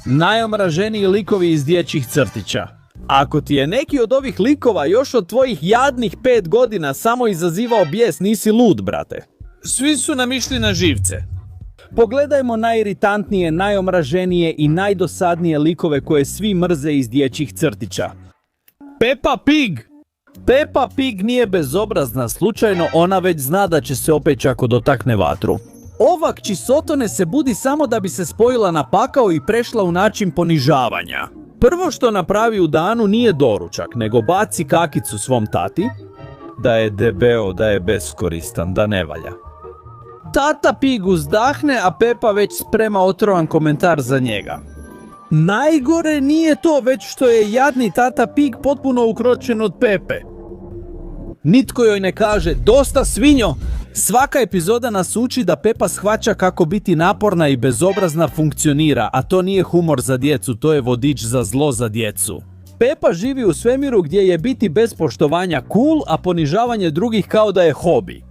Najomraženiji likovi iz dječjih crtića. Ako ti je neki od ovih likova još od tvojih jadnih 5 godina samo izazivao bijes, nisi lud, brate. Svi su nam išli na živce. Pogledajmo najiritantnije, najomraženije i najdosadnije likove koje svi mrze iz dječjih crtića. Peppa Pig! Peppa Pig nije bezobrazna, slučajno ona već zna da će se opeć ako dotakne vatru. Ova kći Sotone se budi samo da bi se spojila na pakao i prešla u način ponižavanja. Prvo što napravi u danu nije doručak, nego baci kakicu svom tati, da je debeo, da je beskoristan, da ne valja. Tata Pig uzdahne, a Peppa već sprema otrovan komentar za njega. Najgore nije to, već što je jadni tata Pig potpuno ukročen od Pepe. Nitko joj ne kaže, dosta svinjo! Svaka epizoda nas uči da Peppa shvaća kako biti naporna i bezobrazna funkcionira, a to nije humor za djecu, to je vodič za zlo za djecu. Peppa živi u svemiru gdje je biti bez poštovanja cool, a ponižavanje drugih kao da je hobi.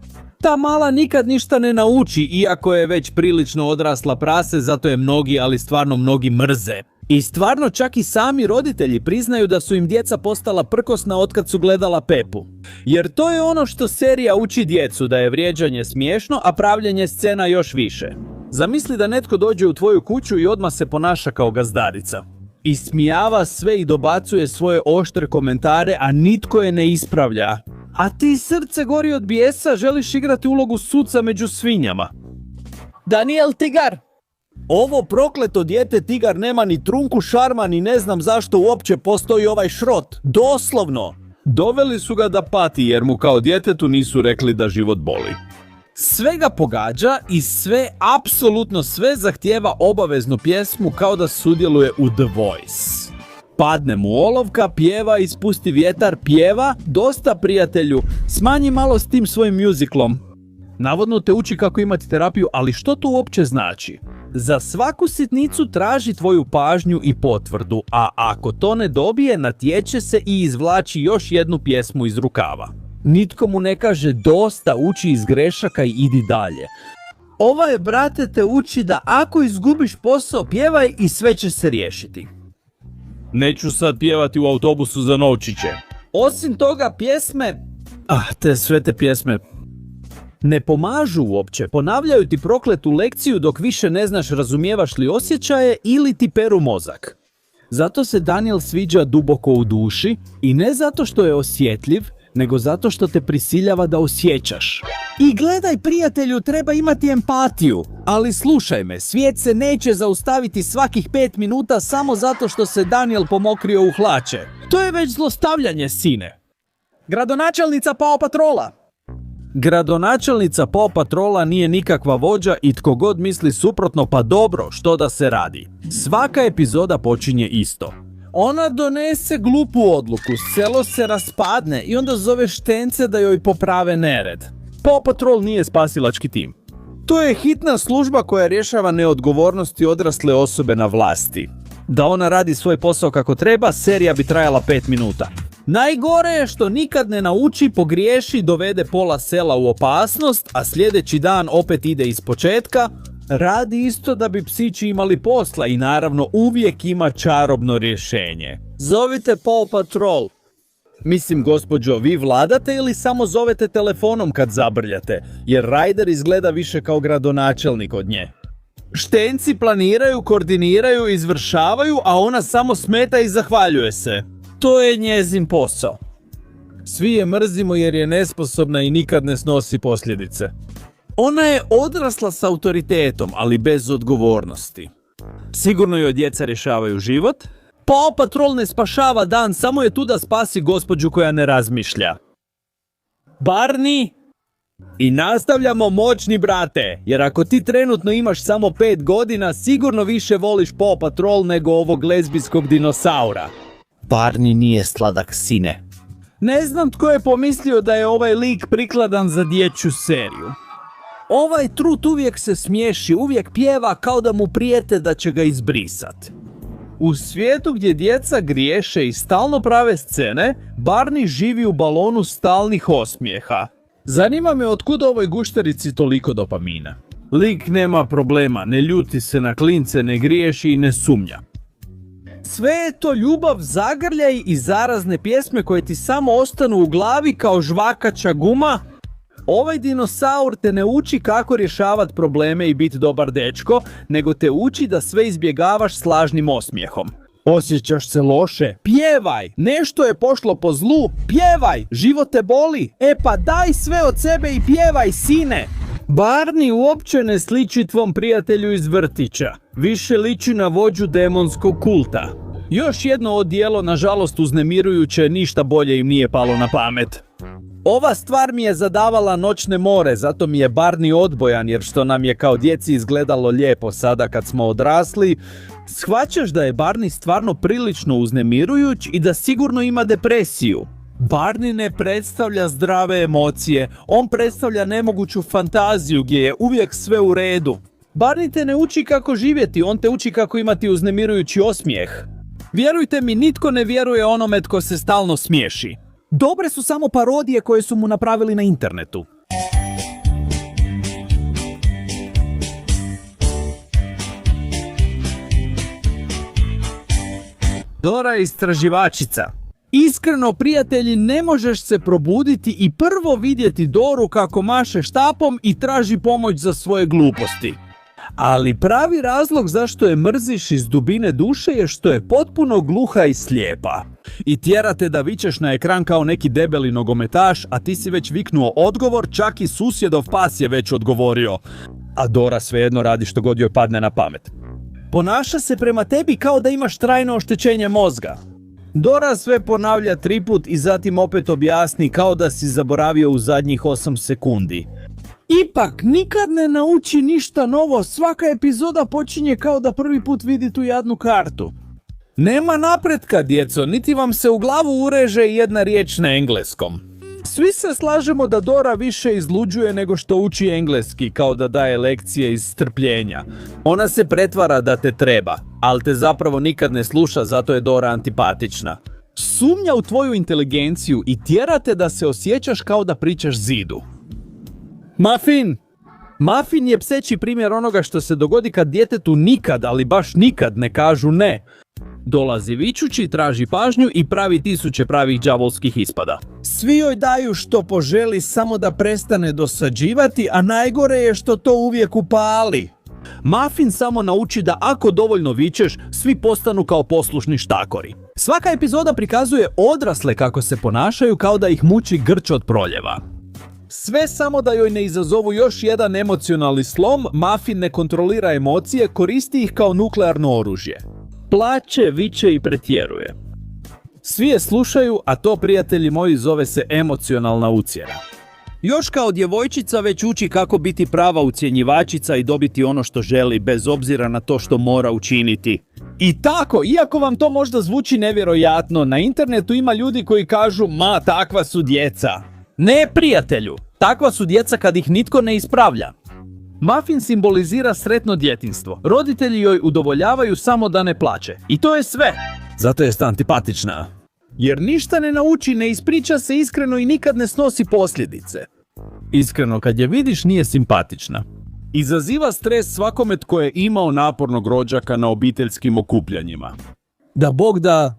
Ta mala nikad ništa ne nauči, iako je već prilično odrasla prase, zato je mnogi, ali stvarno mnogi mrze. I stvarno čak i sami roditelji priznaju da su im djeca postala prkosna otkad su gledala Peppu. Jer to je ono što serija uči djecu, da je vrijeđanje smiješno, a pravljenje scena još više. Zamisli da netko dođe u tvoju kuću i odmah se ponaša kao gazdarica. Ismijava sve i dobacuje svoje oštre komentare, a nitko je ne ispravlja. A ti srce gori od bijesa, želiš igrati ulogu suca među svinjama. Daniel Tigar! Ovo prokleto dijete Tigar nema ni trunku šarma, ni ne znam zašto uopće postoji ovaj šrot. Doslovno! Doveli su ga da pati jer mu kao djetetu nisu rekli da život boli. Sve ga pogađa i sve, apsolutno sve zahtijeva obaveznu pjesmu kao da sudjeluje u The Voice. Padne mu olovka, pjeva, ispusti vjetar, pjeva, dosta prijatelju, smanji malo s tim svojim muziklom. Navodno te uči kako imati terapiju, ali što to uopće znači? Za svaku sitnicu traži tvoju pažnju i potvrdu, a ako to ne dobije, natječe se i izvlači još jednu pjesmu iz rukava. Nitko mu ne kaže dosta, uči iz grešaka i idi dalje. Ovaj brate te uči da ako izgubiš posao, pjevaj i sve će se riješiti. Neću sad pjevati u autobusu za novčiće. Osim toga, pjesme... sve te pjesme... ne pomažu uopće, ponavljaju ti prokletu lekciju dok više ne znaš razumijevaš li osjećaje ili ti peru mozak. Zato se Daniel sviđa duboko u duši i ne zato što je osjetljiv, nego zato što te prisiljava da osjećaš. I gledaj prijatelju, treba imati empatiju. Ali slušaj me, svijet se neće zaustaviti svakih 5 minuta samo zato što se Daniel pomokrio u hlače. To je već zlostavljanje, sine. Gradonačelnica Paw Patrola. Gradonačelnica Paw Patrola nije nikakva vođa i tko god misli suprotno, pa dobro, što da se radi. Svaka epizoda počinje isto. Ona donese glupu odluku, selo se raspadne i onda zove štence da joj poprave nered. Paw Patrol nije spasilački tim. To je hitna služba koja rješava neodgovornosti odrasle osobe na vlasti. Da ona radi svoj posao kako treba, serija bi trajala 5 minuta. Najgore je što nikad ne nauči, pogriješi, dovede pola sela u opasnost, a sljedeći dan opet ide iz početka, radi isto da bi psići imali posla i naravno uvijek ima čarobno rješenje. Zovite Paw Patrol. Mislim, gospođo, vi vladate ili samo zovete telefonom kad zabrljate, jer Ryder izgleda više kao gradonačelnik od nje. Štenci planiraju, koordiniraju, izvršavaju, a ona samo smeta i zahvaljuje se. To je njezin posao. Svi je mrzimo jer je nesposobna i nikad ne snosi posljedice. Ona je odrasla s autoritetom, ali bez odgovornosti. Sigurno joj djeca rješavaju život. Paw Patrol ne spašava dan, samo je tu da spasi gospođu koja ne razmišlja. Barney! I nastavljamo, moćni brate, jer ako ti trenutno imaš samo 5 godina, sigurno više voliš Paw Patrol nego ovog lezbijskog dinosaura. Barney nije sladak, sine. Ne znam tko je pomislio da je ovaj lik prikladan za dječju seriju. Ovaj trut uvijek se smiješi, uvijek pjeva kao da mu prijete da će ga izbrisat. U svijetu gdje djeca griješe i stalno prave scene, Barney živi u balonu stalnih osmijeha. Zanima me otkud ovoj gušterici toliko dopamina. Lik nema problema, ne ljuti se na klince, ne griješi i ne sumnja. Sve je to ljubav, zagrljaj i zarazne pjesme koje ti samo ostanu u glavi kao žvakača guma. Ovaj dinosaur te ne uči kako rješavati probleme i biti dobar dečko, nego te uči da sve izbjegavaš s lažnim osmijehom. Osjećaš se loše? Pjevaj! Nešto je pošlo po zlu? Pjevaj! Život te boli? E pa daj sve od sebe i pjevaj, sine! Barney uopće ne sliči tvom prijatelju iz vrtića. Više liči na vođu demonskog kulta. Još jedno odijelo, nažalost uznemirujuće, ništa bolje im nije palo na pamet. Ova stvar mi je zadavala noćne more, zato mi je Barney odbojan, jer što nam je kao djeci izgledalo lijepo sada kad smo odrasli, shvaćaš da je Barney stvarno prilično uznemirujuć i da sigurno ima depresiju. Barney ne predstavlja zdrave emocije, on predstavlja nemoguću fantaziju gdje je uvijek sve u redu. Barney te ne uči kako živjeti, on te uči kako imati uznemirujući osmijeh. Vjerujte mi, nitko ne vjeruje onome tko se stalno smiješi. Dobre su samo parodije koje su mu napravili na internetu. Dora je istraživačica. Iskreno, prijatelji, ne možeš se probuditi i prvo vidjeti Doru kako maše štapom i traži pomoć za svoje gluposti. Ali pravi razlog zašto je mrziš iz dubine duše je što je potpuno gluha i slijepa. I tjera te da vičeš na ekran kao neki debeli nogometaš, a ti si već viknuo odgovor, čak i susjedov pas je već odgovorio. A Dora svejedno radi što god joj padne na pamet. Ponaša se prema tebi kao da imaš trajno oštećenje mozga. Dora sve ponavlja 3 put i zatim opet objasni kao da si zaboravio u zadnjih 8 sekundi. Ipak, nikad ne nauči ništa novo, svaka epizoda počinje kao da prvi put vidi tu jadnu kartu. Nema napretka, djeco, niti vam se u glavu ureže jedna riječ na engleskom. Svi se slažemo da Dora više izluđuje nego što uči engleski, kao da daje lekcije iz strpljenja. Ona se pretvara da te treba, ali te zapravo nikad ne sluša, zato je Dora antipatična. Sumnja u tvoju inteligenciju i tjera te da se osjećaš kao da pričaš zidu. Muffin! Muffin je pseći primjer onoga što se dogodi kad djetetu nikad, ali baš nikad ne kažu ne. Dolazi vičući, traži pažnju i pravi tisuće pravih đavolskih ispada. Svi joj daju što poželi samo da prestane dosađivati, a najgore je što to uvijek upali. Muffin samo nauči da ako dovoljno vičeš, svi postanu kao poslušni štakori. Svaka epizoda prikazuje odrasle kako se ponašaju kao da ih muči grč od proljeva. Sve samo da joj ne izazovu još jedan emocionalni slom, Muffin ne kontrolira emocije, koristi ih kao nuklearno oružje. Plače, viče i pretjeruje. Svi je slušaju, a to, prijatelji moji, zove se emocionalna ucjena. Još kao djevojčica već uči kako biti prava ucjenjivačica i dobiti ono što želi, bez obzira na to što mora učiniti. I tako, iako vam to možda zvuči nevjerojatno, na internetu ima ljudi koji kažu, ma, takva su djeca. Ne, prijatelju, takva su djeca kad ih nitko ne ispravlja. Muffin simbolizira sretno djetinjstvo. Roditelji joj udovoljavaju samo da ne plače. I to je sve. Zato je antipatična. Jer ništa ne nauči, ne ispriča se iskreno i nikad ne snosi posljedice. Iskreno, kad je vidiš, nije simpatična. Izaziva stres svakome tko je imao napornog rođaka na obiteljskim okupljanjima. Da Bog da...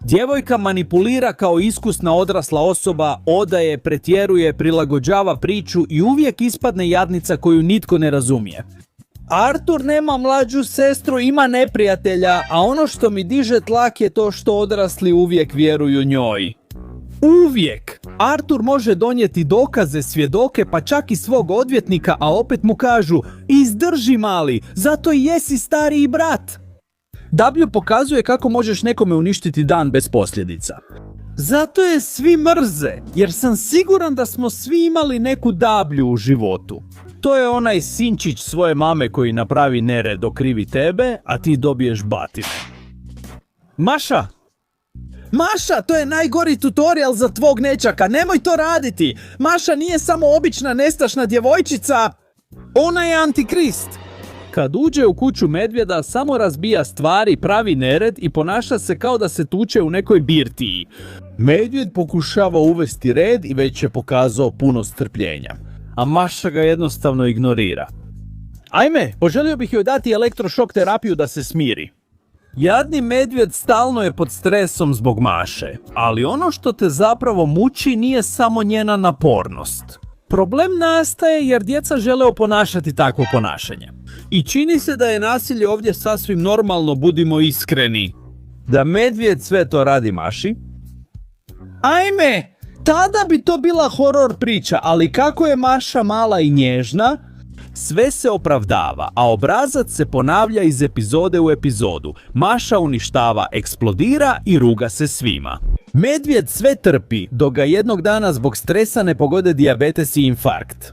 Djevojka manipulira kao iskusna odrasla osoba, odaje, pretjeruje, prilagođava priču i uvijek ispadne jadnica koju nitko ne razumije. Artur nema mlađu sestru, ima neprijatelja, a ono što mi diže tlak je to što odrasli uvijek vjeruju njoj. Uvijek! Artur može donijeti dokaze, svjedoke, pa čak i svog odvjetnika, a opet mu kažu izdrži mali, zato i jesi stariji brat. W pokazuje kako možeš nekome uništiti dan bez posljedica. Zato je svi mrze, jer sam siguran da smo svi imali neku W u životu. To je onaj sinčić svoje mame koji napravi nered, okrivi tebe, a ti dobiješ batine. Maša! Maša, to je najgori tutorial za tvog nećaka, nemoj to raditi! Maša nije samo obična nestašna djevojčica, ona je antikrist! Kad uđe u kuću medvjeda, samo razbija stvari, pravi nered i ponaša se kao da se tuče u nekoj birtiji. Medvjed pokušava uvesti red i već je pokazao puno strpljenja. A Maša ga jednostavno ignorira. Ajme, poželio bih joj dati elektrošok terapiju da se smiri. Jadni medvjed stalno je pod stresom zbog Maše, ali ono što te zapravo muči nije samo njena napornost. Problem nastaje jer djeca žele oponašati takvo ponašanje. I čini se da je nasilje ovdje sasvim normalno, budimo iskreni. Da medvjed sve to radi Maši? Ajme, tada bi to bila horor priča, ali kako je Maša mala i nježna, sve se opravdava, a obrazac se ponavlja iz epizode u epizodu. Maša uništava, eksplodira i ruga se svima. Medvjed sve trpi, dok ga jednog dana zbog stresa ne pogode dijabetes i infarkt.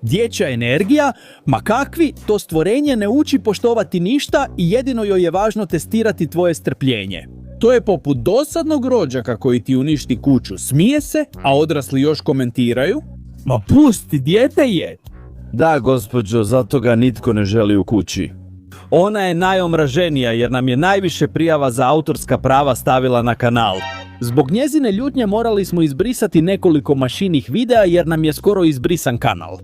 Dječja energija, ma kakvi, to stvorenje ne uči poštovati ništa i jedino joj je važno testirati tvoje strpljenje. To je poput dosadnog rođaka koji ti uništi kuću, smije se, a odrasli još komentiraju. Ma pusti, dijete je. Da, gospođo, zato ga nitko ne želi u kući. Ona je najomraženija jer nam je najviše prijava za autorska prava stavila na kanal. Zbog njezine ljutnje morali smo izbrisati nekoliko Mašinih videa jer nam je skoro izbrisan kanal.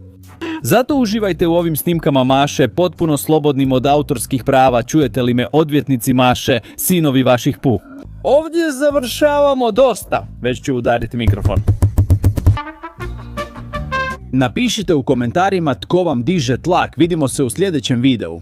Zato uživajte u ovim snimkama Maše, potpuno slobodnim od autorskih prava, čujete li me, odvjetnici Maše, sinovi vaših pu. Ovdje završavamo dosta, već ću udariti mikrofon. Napišite u komentarima tko vam diže tlak, vidimo se u sljedećem videu.